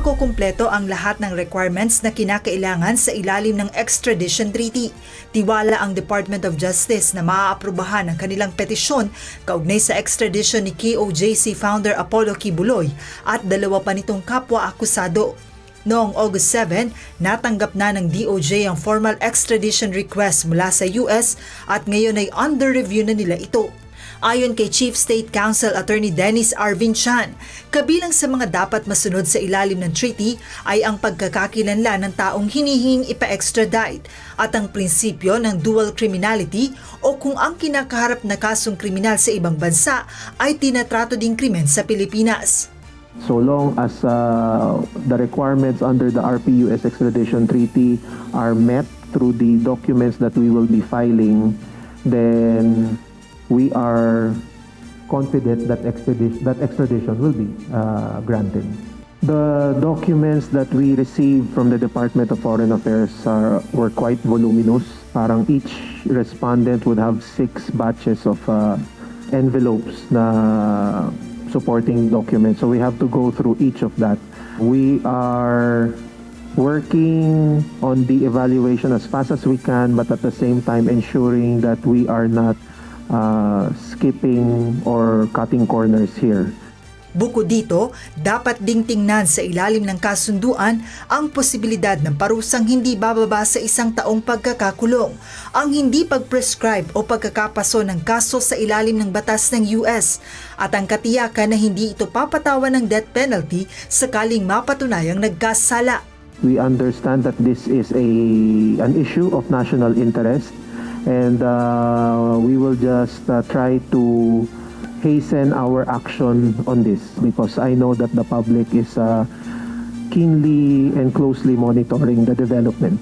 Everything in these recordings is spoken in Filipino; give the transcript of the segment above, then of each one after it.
makukumpleto ang lahat ng requirements na kinakailangan sa ilalim ng extradition treaty. Tiwala ang Department of Justice na maaaprubahan ang kanilang petisyon kaugnay sa extradition ni KOJC founder Apollo Quiboloy at dalawa pa nitong kapwa-akusado. Noong August 7, natanggap na ng DOJ ang formal extradition request mula sa US at ngayon ay under review na nila ito. Ayon kay Chief State Counsel Attorney Dennis R. Vinchan, kabilang sa mga dapat masunod sa ilalim ng treaty ay ang pagkakakilanlan ng taong hinihinging ipa-extradite at ang prinsipyo ng dual criminality o kung ang kinakaharap na kasong kriminal sa ibang bansa ay tinatrato ding krimen sa Pilipinas. So long as the requirements under the RPUS extradition treaty are met through the documents that we will be filing, then we are confident that extradition will be granted. The documents that we received from the Department of Foreign Affairs were quite voluminous. Parang each respondent would have 6 batches of envelopes na supporting documents. So we have to go through each of that. We are working on the evaluation as fast as we can, but at the same time ensuring that we are not skipping or cutting corners here. Bukod dito, dapat ding tingnan sa ilalim ng kasunduan ang posibilidad ng parusang hindi bababa sa 1 taong pagkakakulong, ang hindi pag-prescribe o pagkakapaso ng kaso sa ilalim ng batas ng US, at ang katiyakan na hindi ito papatawan ng death penalty sakaling mapatunayang nagkasala. We understand that this is an issue of national interest. And we will just try to hasten our action on this because I know that the public is keenly and closely monitoring the development.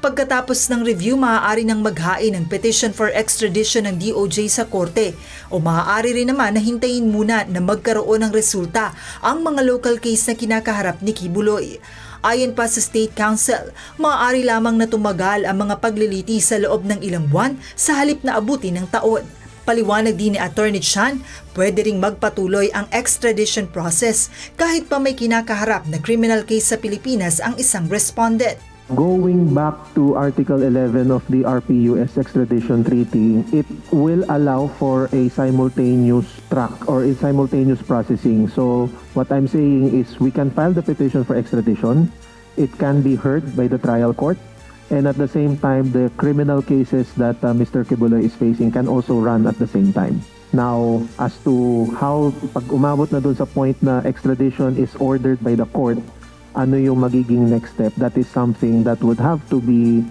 Pagkatapos ng review, maaari nang maghain ng petition for extradition ng DOJ sa korte o maaari rin naman na hintayin muna na magkaroon ng resulta ang mga local case na kinakaharap ni Quiboloy. Ayon pa sa State Counsel, maaari lamang na tumagal ang mga pagliliti sa loob ng ilang buwan sa halip na abuti ng taon. Paliwanag din ni Attorney Chan, pwede ring magpatuloy ang extradition process kahit pa may kinakaharap na criminal case sa Pilipinas ang isang respondent. Going back to Article 11 of the RPUS extradition treaty, it will allow for a simultaneous track or a simultaneous processing. So what I'm saying is we can file the petition for extradition. It can be heard by the trial court. And at the same time, the criminal cases that Mr. Quiboloy is facing can also run at the same time. Now, as to how pag umabot na dun sa point na extradition is ordered by the court, ano yung magiging next step, that is something that would have to be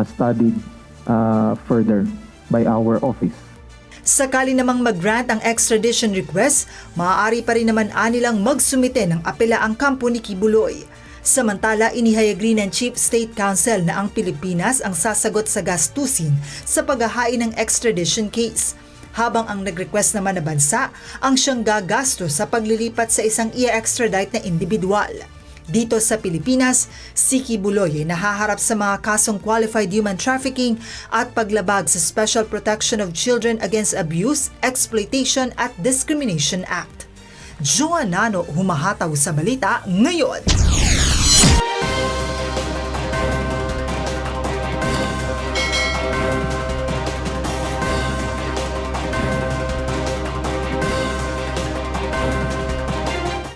studied further by our office. Sakali namang mag-grant ang extradition request, maaari pa rin naman anilang magsumite ng apela ang kampo ni Quiboloy. Samantala, inihayag rin ng Chief State Counsel na ang Pilipinas ang sasagot sa gastusin sa paghahain ng extradition case, habang ang nag-request naman na bansa ang siyang gagastos sa paglilipat sa isang i-extradite na individual. Dito sa Pilipinas, si Quiboloy ay nahaharap sa mga kasong qualified human trafficking at paglabag sa Special Protection of Children Against Abuse, Exploitation at Discrimination Act. Joanano, humahataw sa balita ngayon.